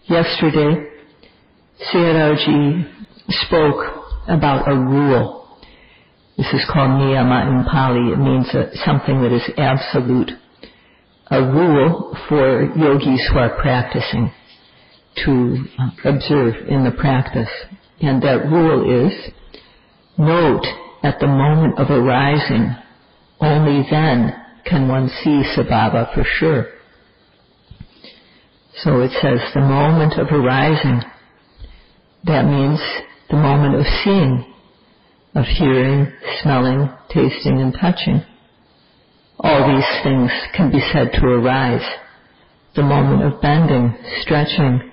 Yesterday, Sayadaw spoke about a rule. This is called niyama in Pali. It means something that is absolute. A rule for yogis who are practicing to observe in the practice. And that rule is, note at the moment of arising, only then can one see Sabhava for sure. So it says the moment of arising. That means the moment of seeing, of hearing, smelling, tasting, and touching. All these things can be said to arise. The moment of bending, stretching,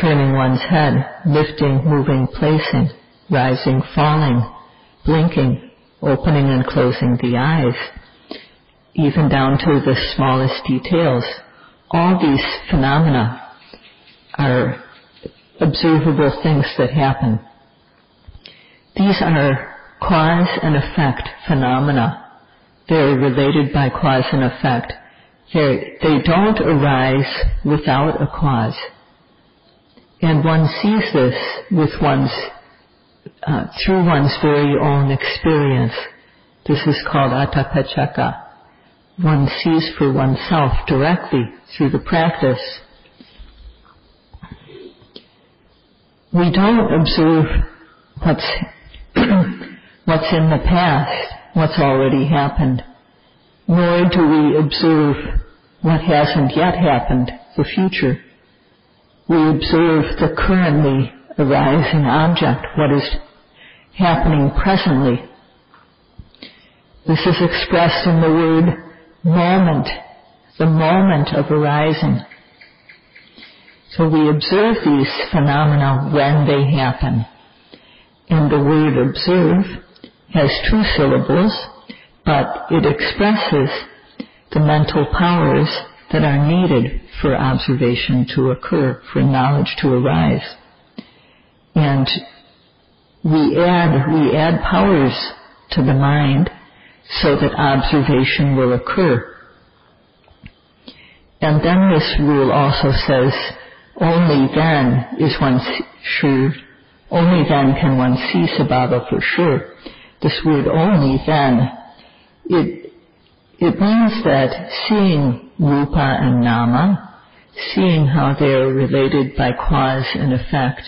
turning one's head, lifting, moving, placing, rising, falling, blinking, opening and closing the eyes, even down to the smallest details. All these phenomena are observable things that happen. These are cause and effect phenomena. They're related by cause and effect. They don't arise without a cause. And one sees this with through one's very own experience. This is called atapachaka. One sees for oneself directly through the practice. We don't observe what's in the past, what's already happened, nor do we observe what hasn't yet happened, the future. We observe the currently arising object, what is happening presently. This is expressed in the word moment, the moment of arising. So we observe these phenomena when they happen. And the word observe has two syllables, but it expresses the mental powers that are needed for observation to occur, for knowledge to arise. And we add powers to the mind so that observation will occur. And then this rule also says, only then is one sure, only then can one see Sabhava for sure. This word only then, it means that seeing rupa and nama, seeing how they are related by cause and effect,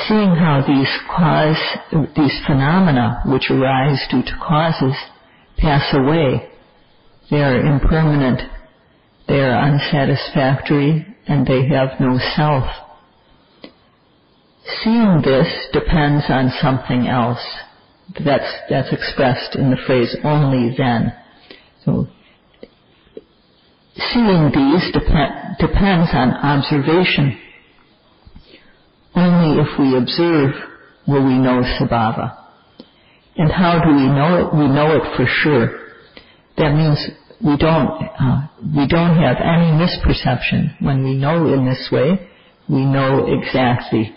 seeing how these phenomena which arise due to causes pass away. They are impermanent, they are unsatisfactory, and they have no self. Seeing this depends on something else. That's expressed in the phrase only then. So seeing these depends on observation. Only if we observe will we know Sabhava. And how do we know it? We know it for sure. That means we don't have any misperception. When we know in this way, we know exactly.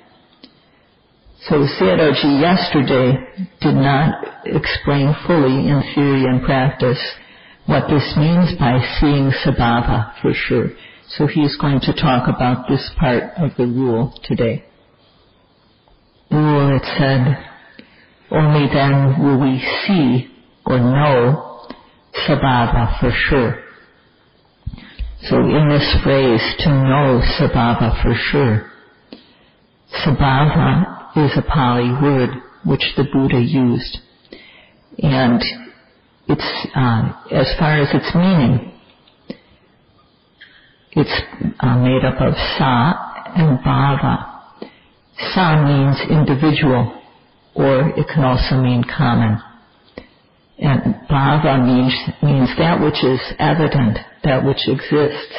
So Sayadaw yesterday did not explain fully in theory and practice what this means by seeing Sabhava for sure. So he's going to talk about this part of the rule today. The rule, it said, only then will we see or know Sabhava for sure. So in this phrase, to know Sabhava for sure, Sabhava is a Pali word which the Buddha used. And it's, as far as its meaning, it's made up of sa and bhava. Sa means individual, or it can also mean common. And bhava means that which is evident, that which exists.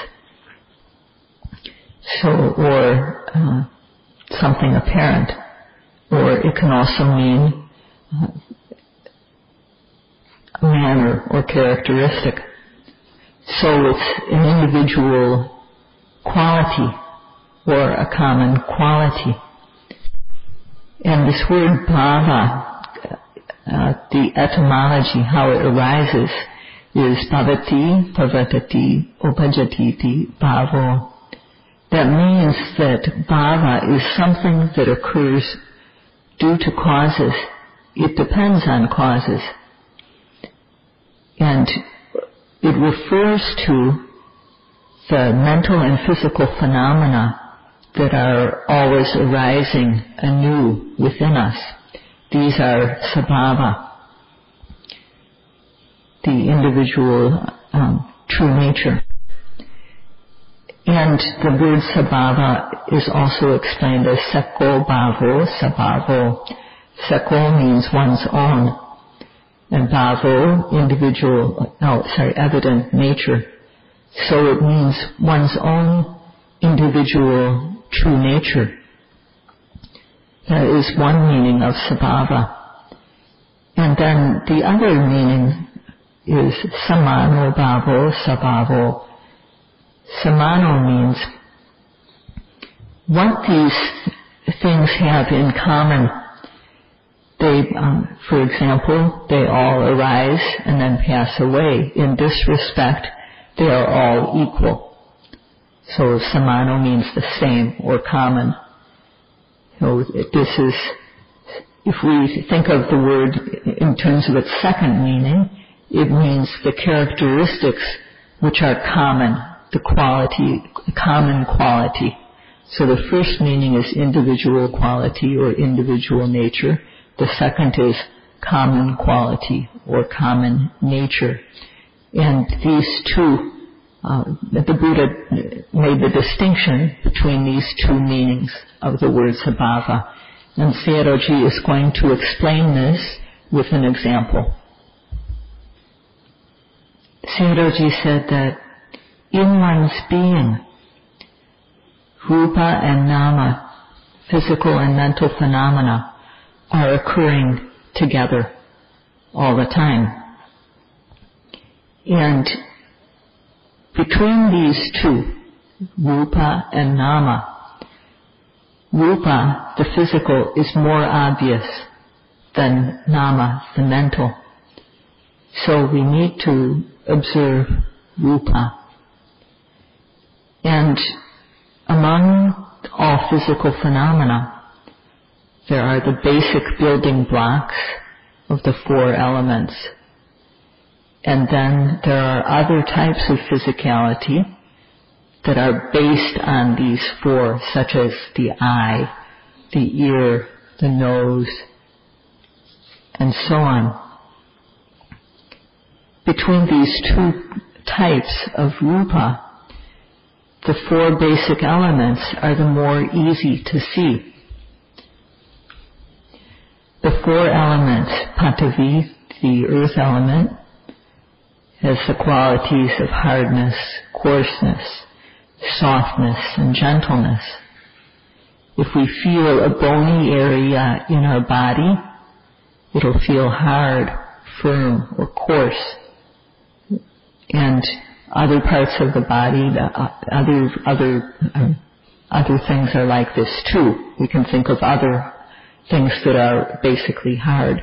So, or something apparent. Or it can also mean a manner or characteristic. So it's an individual quality or a common quality. And this word bhava, the etymology, how it arises, is bhavati, bhavatati, upajatiti, bhavo. That means that bhava is something that occurs due to causes. It depends on causes. And it refers to the mental and physical phenomena that are always arising anew within us. These are sabhava, the individual true nature. And the word sabhava is also explained as seko bhavo, sabhavo. Seko means one's own, and bhavo, evident nature. So it means one's own individual true nature. That is one meaning of sabhava. And then the other meaning is samano bhavo, sabhavo. Samano means what these things have in common. They, for example, they all arise and then pass away. In this respect, they are all equal. So samano means the same or common. So this is, if we think of the word in terms of its second meaning, it means the characteristics which are common, the quality, common quality. So the first meaning is individual quality or individual nature. The second is common quality or common nature. And these two, the Buddha made the distinction between these two meanings of the word sabhava. And Sayadaw is going to explain this with an example. Sayadaw said that in one's being, rupa and nama, physical and mental phenomena, are occurring together all the time. And between these two, rupa and nama, rupa, the physical, is more obvious than nama, the mental. So we need to observe rupa. And among all physical phenomena, there are the basic building blocks of the four elements. And then there are other types of physicality that are based on these four, such as the eye, the ear, the nose, and so on. Between these two types of rupa, the four basic elements are the more easy to see. The four elements, Patavi, the earth element, has the qualities of hardness, coarseness, softness, and gentleness. If we feel a bony area in our body, it'll feel hard, firm, or coarse. And other parts of the body, other things are like this too. We can think of other things that are basically hard.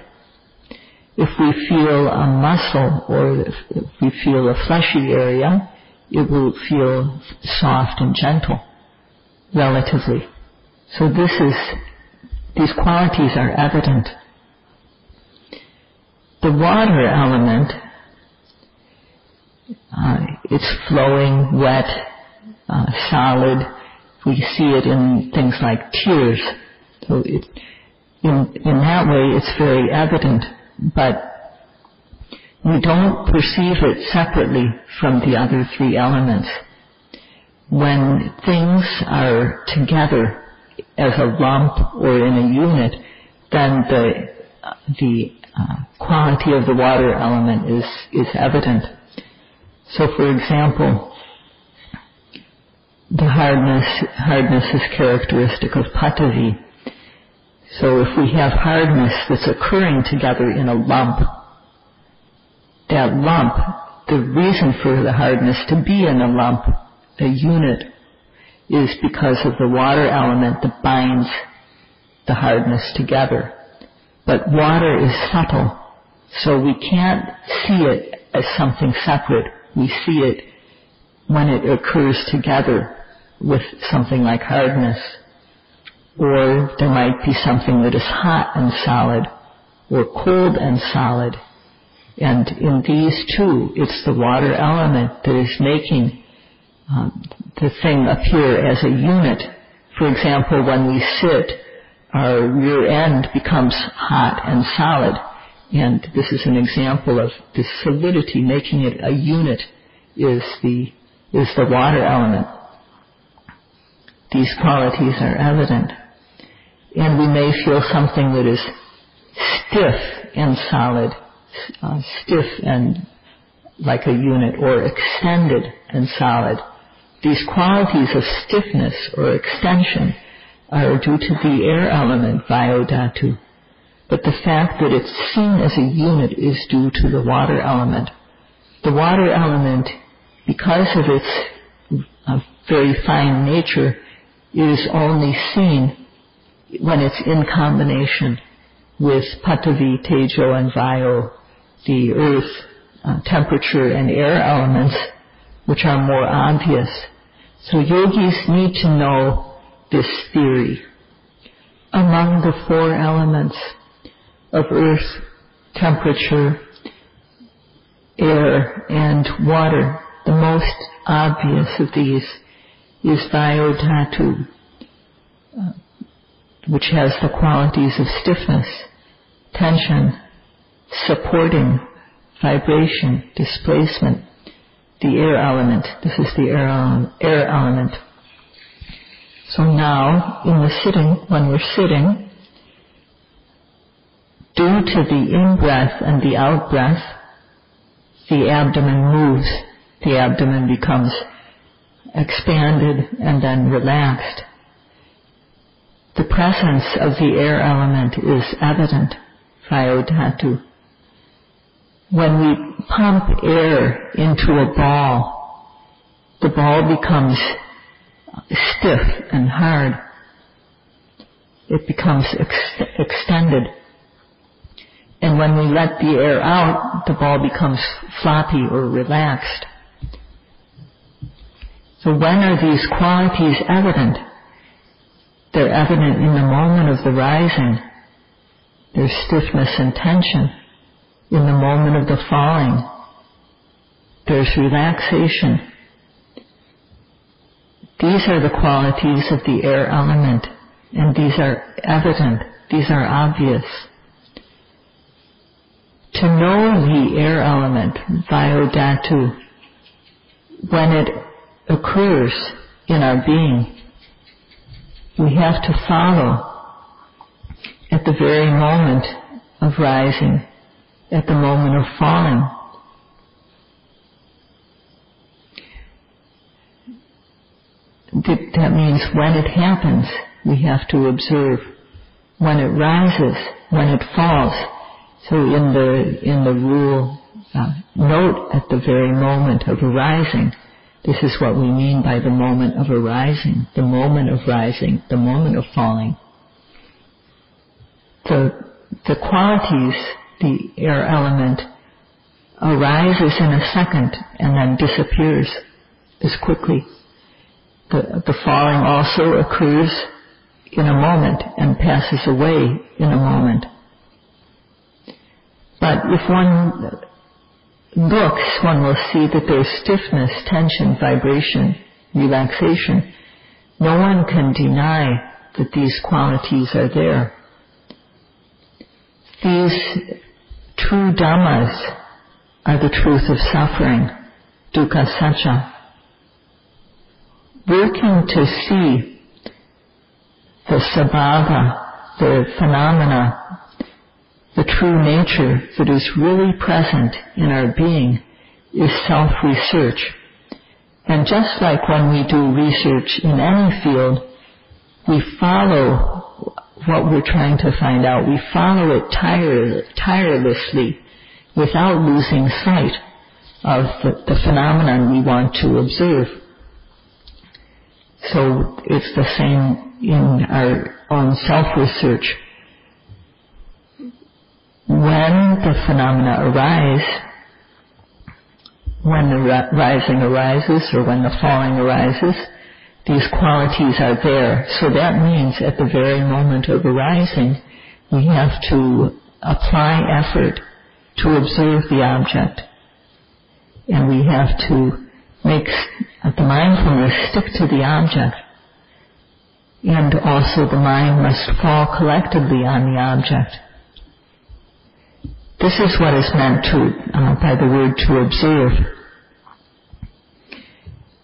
If we feel a muscle or if we feel a fleshy area, it will feel soft and gentle, relatively. So these qualities are evident. The water element, it's flowing, wet, solid. We see it in things like tears. So in that way, it's very evident. But we don't perceive it separately from the other three elements. When things are together as a lump or in a unit, then the quality of the water element is evident. So, for example, the hardness is characteristic of Patavi. So if we have hardness that's occurring together in a lump, that lump, the reason for the hardness to be in a lump, a unit, is because of the water element that binds the hardness together. But water is subtle, so we can't see it as something separate. We see it when it occurs together with something like hardness, or there might be something that is hot and solid, or cold and solid. And in these two, it's the water element that is making the thing appear as a unit. For example, when we sit, our rear end becomes hot and solid. And this is an example of the solidity, making it a unit, is the water element. These qualities are evident. And we may feel something that is stiff and solid, stiff and like a unit, or extended and solid. These qualities of stiffness or extension are due to the air element, Vayodhatu. But the fact that it's seen as a unit is due to the water element. The water element, because of its very fine nature, is only seen when it's in combination with Patavi, Tejo, and Vayu, the earth, temperature, and air elements, which are more obvious. So yogis need to know this theory. Among the four elements of earth, temperature, air, and water, the most obvious of these is Vayodhatu, which has the qualities of stiffness, tension, supporting, vibration, displacement, the air element. This is the air element. So now, in the sitting, when we're sitting, due to the in-breath and the out-breath, the abdomen moves. The abdomen becomes expanded and then relaxed. The presence of the air element is evident, Vayodhatu. When we pump air into a ball, the ball becomes stiff and hard. It becomes extended. And when we let the air out, the ball becomes floppy or relaxed. So when are these qualities evident? They're evident in the moment of the rising. There's stiffness and tension. In the moment of the falling, there's relaxation. These are the qualities of the air element, and these are evident, these are obvious. To know the air element, Vayodhatu, when it occurs in our being, we have to follow at the very moment of rising, at the moment of falling. That means when it happens, we have to observe. When it rises, when it falls. So in the rule, note at the very moment of arising. This is what we mean by the moment of arising, the moment of rising, the moment of falling. The qualities, the air element, arises in a second and then disappears as quickly. The falling also occurs in a moment and passes away in a moment. But if one looks, one will see that there's stiffness, tension, vibration, relaxation. No one can deny that these qualities are there. These true Dhammas are the truth of suffering, dukkha satcha. Working to see the Sabhava, the phenomena, the true nature that is really present in our being is self-research. And just like when we do research in any field, we follow what we're trying to find out. We follow it tirelessly without losing sight of the phenomenon we want to observe. So it's the same in our own self-research. When the phenomena arise, when the rising arises or when the falling arises, these qualities are there. So that means at the very moment of arising, we have to apply effort to observe the object. And we have to make the mindfulness stick to the object. And also the mind must fall collectively on the object. This is what is meant by the word to observe.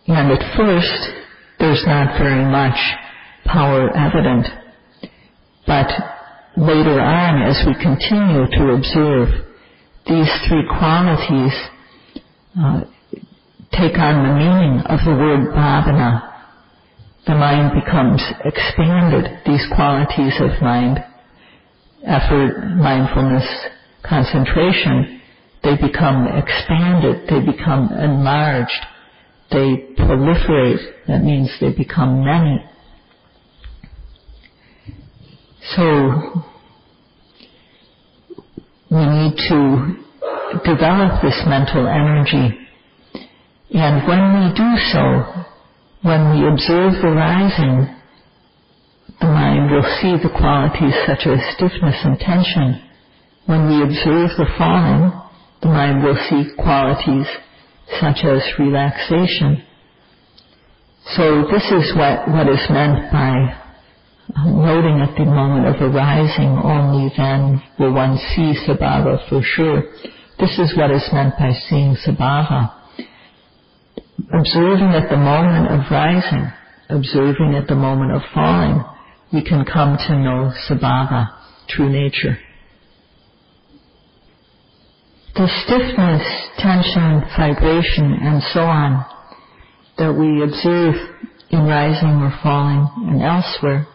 And at first, there's not very much power evident. But later on, as we continue to observe, these three qualities take on the meaning of the word bhavana. The mind becomes expanded. These qualities of mind, effort, mindfulness, concentration, they become expanded, they become enlarged, they proliferate. That means they become many. So we need to develop this mental energy. And when we do so, when we observe the rising, the mind will see the qualities such as stiffness and tension. When we observe the falling, the mind will see qualities such as relaxation. So this is what is meant by noting at the moment of arising. Only then will one see Sabhava for sure. This is what is meant by seeing Sabhava. Observing at the moment of rising, observing at the moment of falling, we can come to know Sabhava, true nature. The stiffness, tension, vibration, and so on that we observe in rising or falling and elsewhere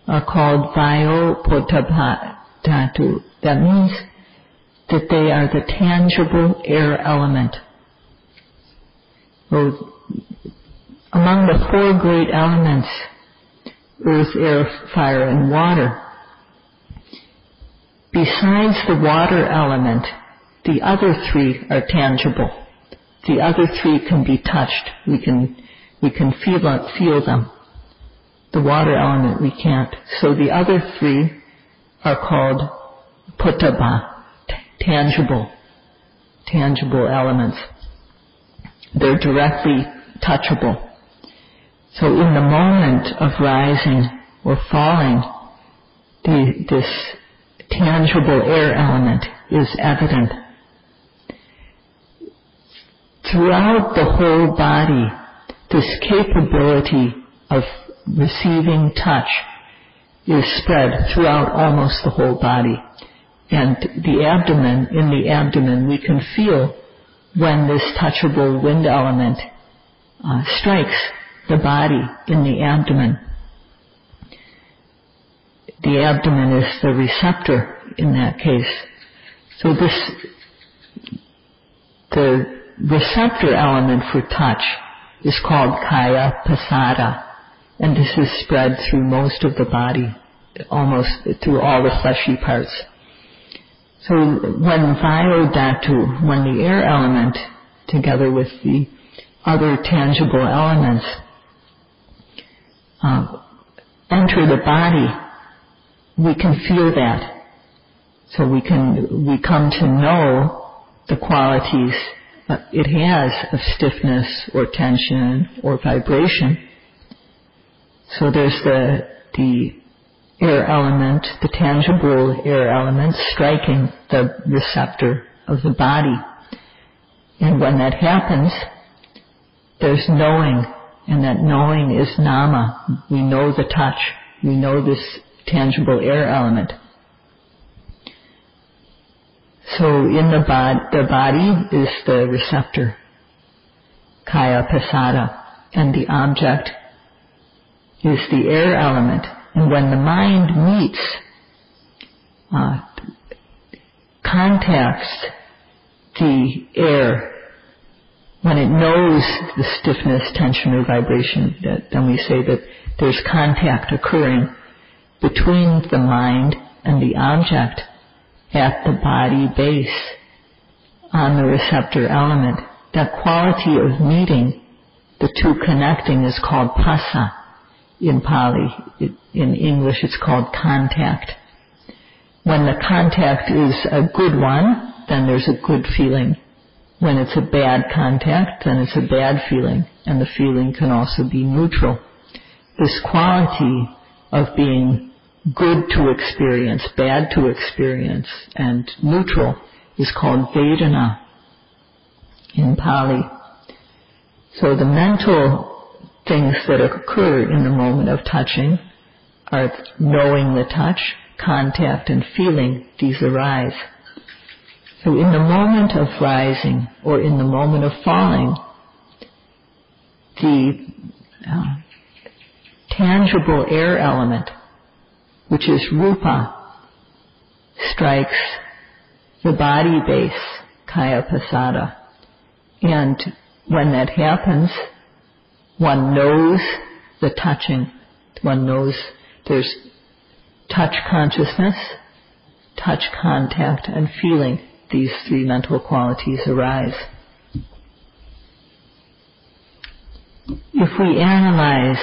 are called Vayopottabha dhatu. That means that they are the tangible air element. So, among the four great elements, earth, air, fire, and water, besides the water element, the other three are tangible. The other three can be touched. We can feel them. The water element we can't. So the other three are called pottabha, tangible elements. They're directly touchable. So in the moment of rising or falling, this tangible air element is evident. Throughout the whole body, this capability of receiving touch is spread throughout almost the whole body. And in the abdomen, we can feel when this touchable wind element strikes the body in the abdomen. The abdomen is the receptor in that case. So the receptor element for touch is called kaya pasada, and this is spread through most of the body, almost through all the fleshy parts. So when Vayodhatu, when the air element, together with the other tangible elements, enter the body, we can feel that. So we come to know the qualities it has of stiffness or tension or vibration. So there's the air element, the tangible air element striking the receptor of the body. And when that happens, there's knowing, and that knowing is nama. We know the touch. We know this tangible air element. So in the body is the receptor, kaya pasada, and the object is the air element. And when the mind meets, contacts the air, when it knows the stiffness, tension, or vibration, then we say that there's contact occurring between the mind and the object at the body base on the receptor element. That quality of meeting, the two connecting is called phassa in Pali. In English it's called contact. When the contact is a good one, then there's a good feeling. When it's a bad contact, then it's a bad feeling, and the feeling can also be neutral. This quality of being good to experience, bad to experience, and neutral is called Vedana in Pali. So the mental things that occur in the moment of touching are knowing the touch, contact, and feeling. These arise. So in the moment of rising or in the moment of falling, the tangible air element, which is rupa, strikes the body base, kaya pasada. And when that happens, one knows the touching. One knows there's touch consciousness, touch contact, and feeling. These three mental qualities arise. If we analyze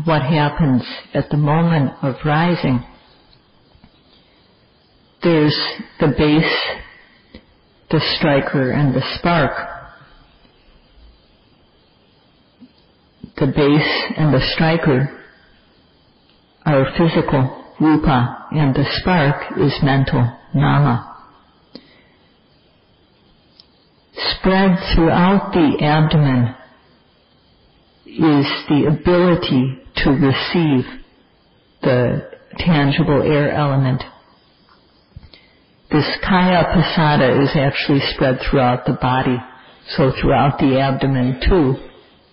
what happens at the moment of rising, there's the base, the striker, and the spark. The base and the striker are physical, rupa, and the spark is mental, nama. Spread throughout the abdomen is the ability to receive the tangible air element. This kaya pasada is actually spread throughout the body. So throughout the abdomen too,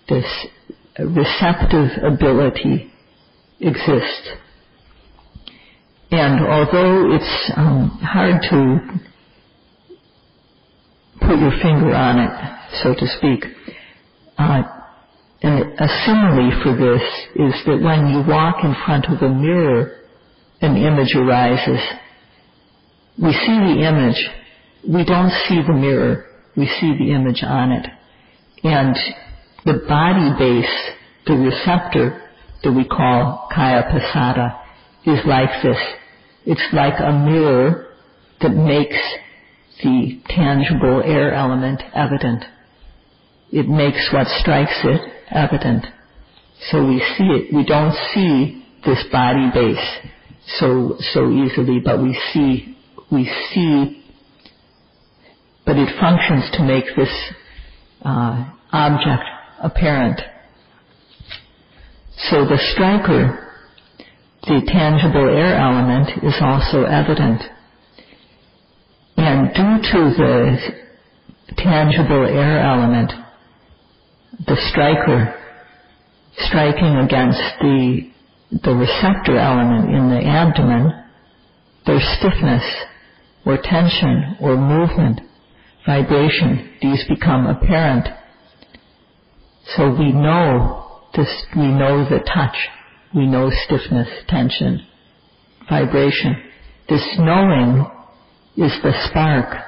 this receptive ability exists. And although it's hard to put your finger on it, so to speak, and a simile for this is that when you walk in front of a mirror, an image arises. We see the image. We don't see the mirror. We see the image on it. And the body base, the receptor that we call kaya pasada, is like this. It's like a mirror that makes the tangible air element evident. It makes what strikes it evident. So we see it. We don't see this body base so easily, but we see, but it functions to make this object apparent. So the striker, the tangible air element, is also evident. And due to the tangible air element, the striker striking against the receptor element in the abdomen, there's stiffness or tension or movement, vibration. These become apparent. So we know this, we know the touch, we know stiffness, tension, vibration. This knowing is the spark,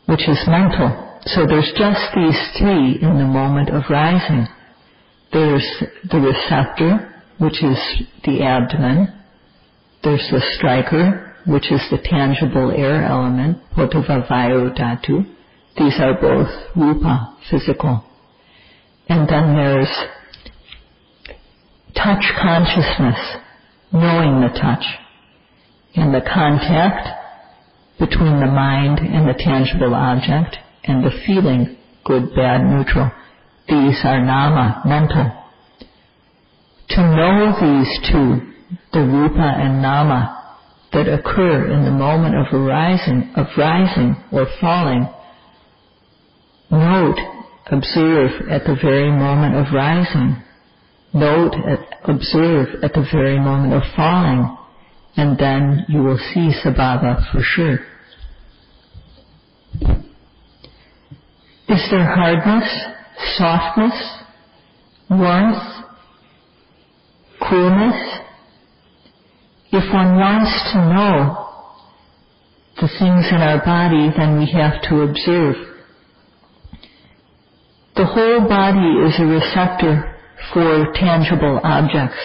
which is mental. So there's just these three in the moment of rising. There's the receptor, which is the abdomen. There's the striker, which is the tangible air element, potava vayu dhatu. These are both rupa, physical. And then there's touch consciousness, knowing the touch, and the contact between the mind and the tangible object, and the feeling, good, bad, neutral. These are nama, mental. To know these two, the rupa and nama, that occur in the moment of rising or falling, note, observe at the very moment of rising, observe at the very moment of falling, and then you will see Sabhava for sure. Is there hardness, softness, warmth, coolness? If one wants to know the things in our body, then we have to observe. The whole body is a receptor for tangible objects.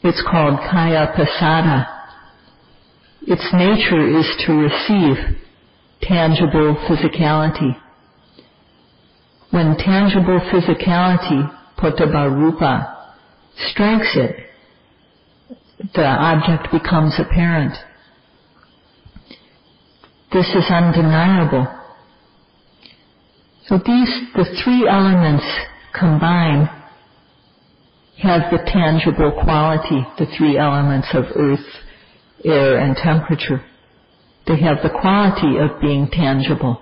It's called kaya pasada. Its nature is to receive tangible physicality. When tangible physicality, pottabha rupa, strikes it, the object becomes apparent. This is undeniable. So the three elements combined have the tangible quality, the three elements of earth, air, and temperature. They have the quality of being tangible.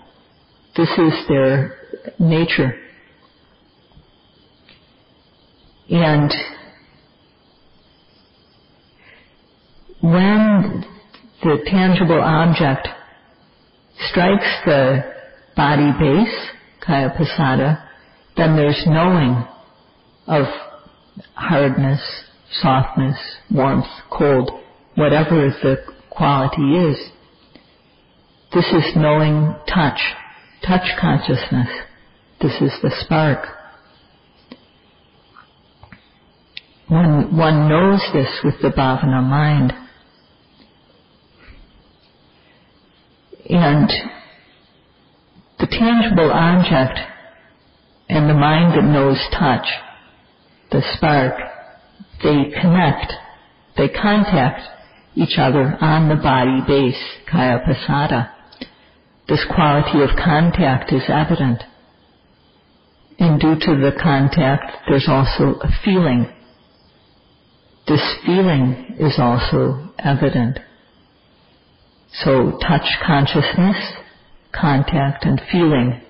This is their nature. And when the tangible object strikes the body base, kaya pasada, then there's knowing of hardness, softness, warmth, cold, whatever the quality is. This is knowing touch consciousness. This is the spark. One knows this with the bhavana mind. And the tangible object and the mind that knows touch, the spark, they connect, they contact each other on the body base, kaya pasada. This quality of contact is evident. And due to the contact, there's also a feeling. This feeling is also evident. So touch consciousness, contact, and feeling.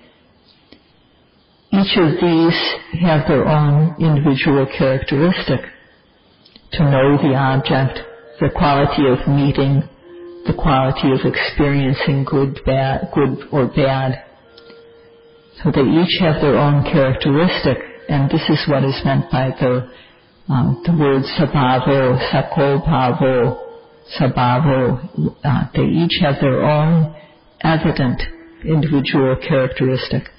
Each of these have their own individual characteristic. To know the object, the quality of meeting, the quality of experiencing good or bad. So they each have their own characteristic, and this is what is meant by the word sabhava, sako bhavo, sabhava. They each have their own evident individual characteristic.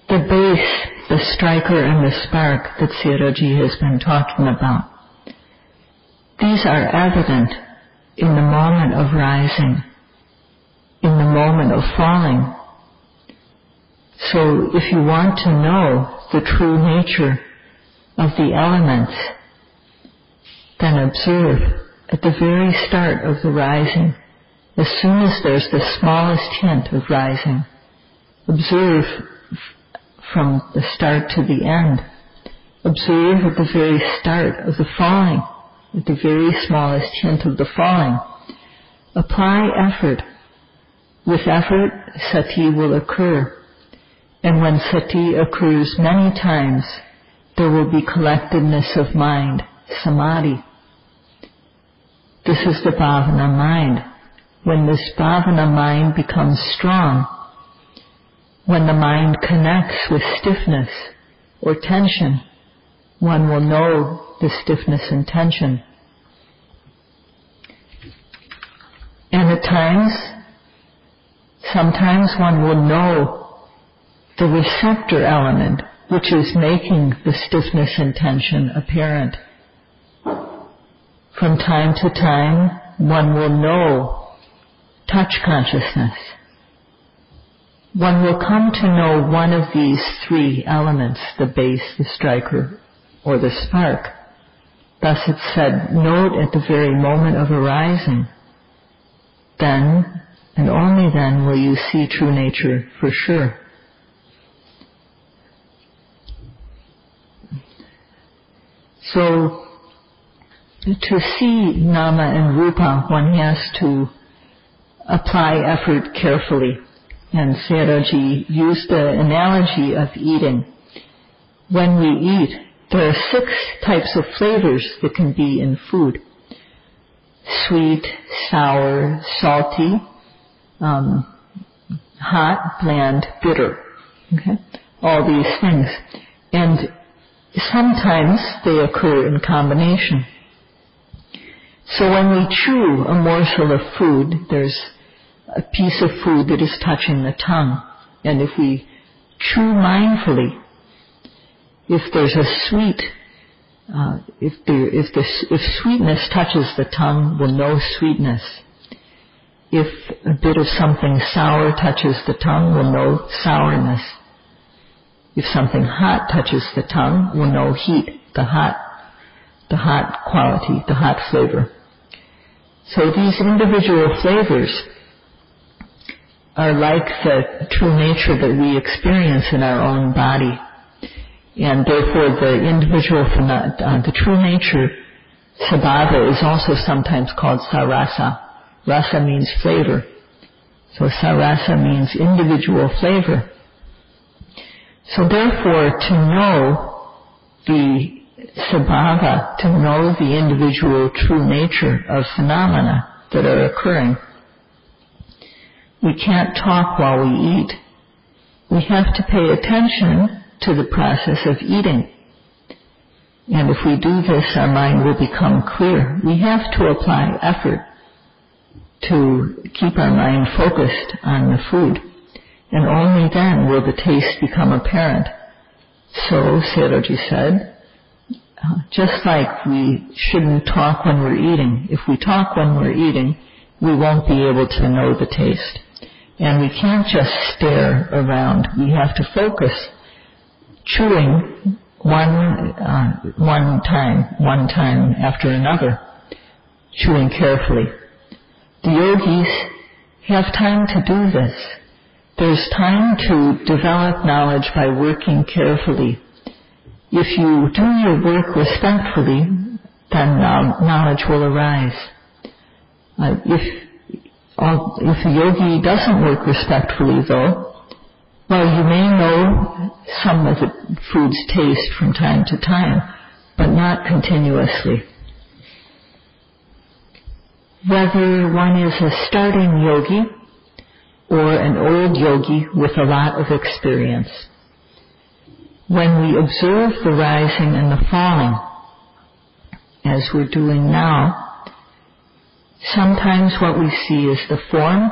The base, the striker and the spark that Sayadaw has been talking about, these are evident in the moment of rising, in the moment of falling. So if you want to know the true nature of the elements, then observe at the very start of the rising, as soon as there's the smallest hint of rising, observe from the start to the end. Observe at the very start of the falling, at the very smallest hint of the falling. Apply effort. With effort, sati will occur. And when sati occurs many times, there will be collectedness of mind, samadhi. This is the bhavana mind. When this bhavana mind becomes strong, when the mind connects with stiffness or tension, one will know the stiffness and tension. And at times, sometimes one will know the receptor element, which is making the stiffness and tension apparent. From time to time, one will know touch consciousness. One will come to know one of these three elements, the base, the striker, or the spark. Thus it's said, know it at the very moment of arising. Then, and only then, will you see true nature for sure. So, to see nama and rupa, one has to apply effort carefully. And Sayadaw used the analogy of eating. When we eat, there are 6 types of flavors that can be in food. Sweet, sour, salty, hot, bland, bitter. Okay? All these things. And sometimes they occur in combination. So when we chew a morsel of food, there's a piece of food that is touching the tongue, and if we chew mindfully, if there's a sweet, if sweetness touches the tongue, we'll know sweetness. If a bit of something sour touches the tongue, we'll know sourness. If something hot touches the tongue, we'll know heat, the hot quality, the hot flavor. So these individual flavors are like the true nature that we experience in our own body. And therefore the individual, the true nature, Sabhava, is also sometimes called sarasa. Rasa means flavor. So sarasa means individual flavor. So therefore, to know the Sabhava, to know the individual true nature of phenomena that are occurring, we can't talk while we eat. We have to pay attention to the process of eating. And if we do this, our mind will become clear. We have to apply effort to keep our mind focused on the food. And only then will the taste become apparent. So, Sayadawji said, just like we shouldn't talk when we're eating. If we talk when we're eating, we won't be able to know the taste. And we can't just stare around. We have to focus, chewing one time after another, chewing carefully. The yogis have time to do this. There's time to develop knowledge by working carefully. If you do your work respectfully, then knowledge will arise. If a yogi doesn't work respectfully, though, well, you may know some of the food's taste from time to time, but not continuously. Whether one is a starting yogi or an old yogi with a lot of experience, when we observe the rising and the falling, as we're doing now, sometimes what we see is the form,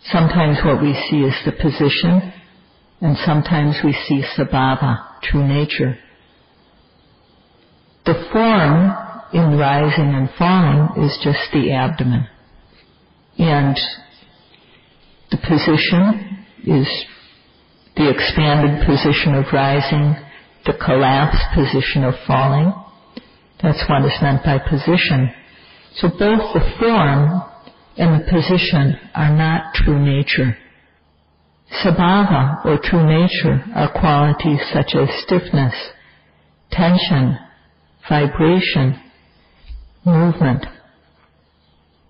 sometimes what we see is the position, and sometimes we see Sabhava, true nature. The form in rising and falling is just the abdomen. And the position is the expanded position of rising, the collapsed position of falling. That's what is meant by position. So both the form and the position are not true nature. Sabhava, or true nature, are qualities such as stiffness, tension, vibration, movement.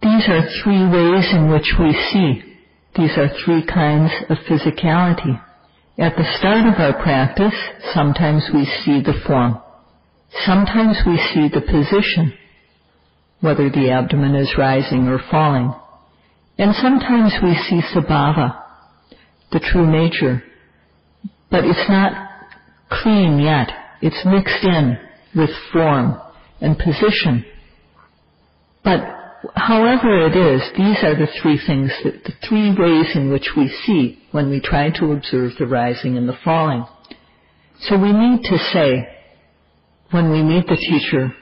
These are three ways in which we see. These are three kinds of physicality. At the start of our practice, sometimes we see the form. Sometimes we see the position, whether the abdomen is rising or falling. And sometimes we see Sabhava, the true nature. But it's not clean yet. It's mixed in with form and position. But however it is, these are the three things, the three ways in which we see when we try to observe the rising and the falling. So we need to say, when we meet the teacher,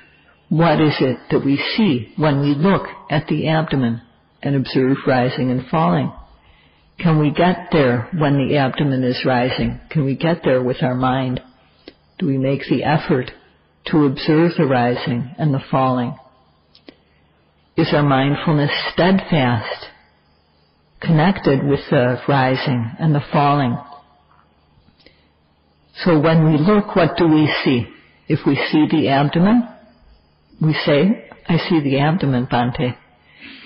what is it that we see when we look at the abdomen and observe rising and falling? Can we get there when the abdomen is rising? Can we get there with our mind? Do we make the effort to observe the rising and the falling? Is our mindfulness steadfast, connected with the rising and the falling? So when we look, what do we see? If we see the abdomen, we say, I see the abdomen, Bhante.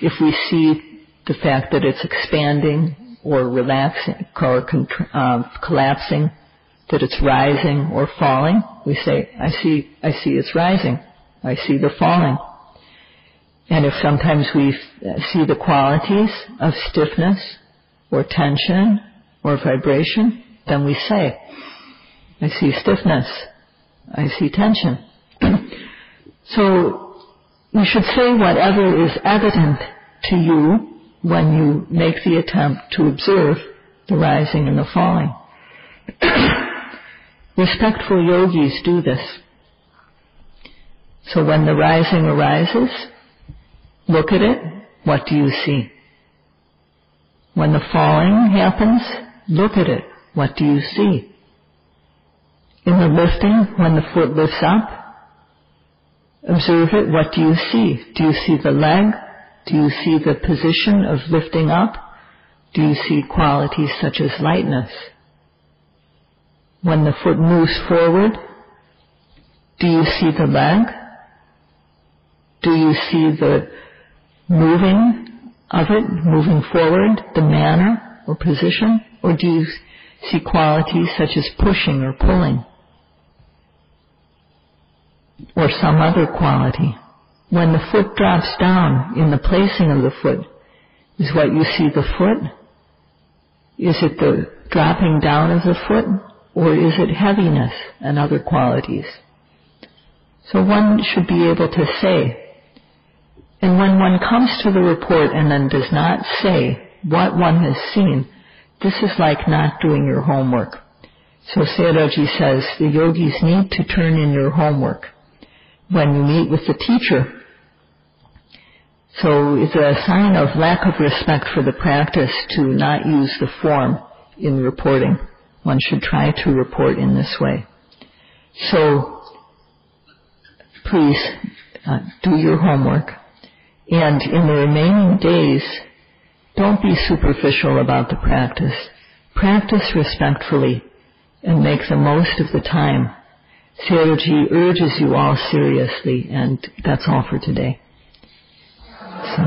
If we see the fact that it's expanding or relaxing or collapsing, that it's rising or falling, we say, I see it's rising. I see the falling. And if sometimes we see the qualities of stiffness or tension or vibration, then we say, I see stiffness, I see tension. So you should say whatever is evident to you when you make the attempt to observe the rising and the falling. Respectful yogis do this. So when the rising arises, look at it, what do you see? When the falling happens, look at it, what do you see? In the lifting, when the foot lifts up, observe it, what do you see? Do you see the leg? Do you see the position of lifting up? Do you see qualities such as lightness? When the foot moves forward, do you see the leg? Do you see the moving of it, moving forward, the manner or position? Or do you see qualities such as pushing or pulling? Or some other quality? When the foot drops down, in the placing of the foot, is what you see the foot? Is it the dropping down of the foot? Or is it heaviness and other qualities? So one should be able to say. And when one comes to the report and then does not say what one has seen, this is like not doing your homework. So Sayadawji says the yogis need to turn in your homework when you meet with the teacher. So it's a sign of lack of respect for the practice to not use the form in reporting. One should try to report in this way. So please do your homework. And in the remaining days, don't be superficial about the practice. Practice respectfully and make the most of the time. Sayadaw urges you all seriously, and that's all for today. So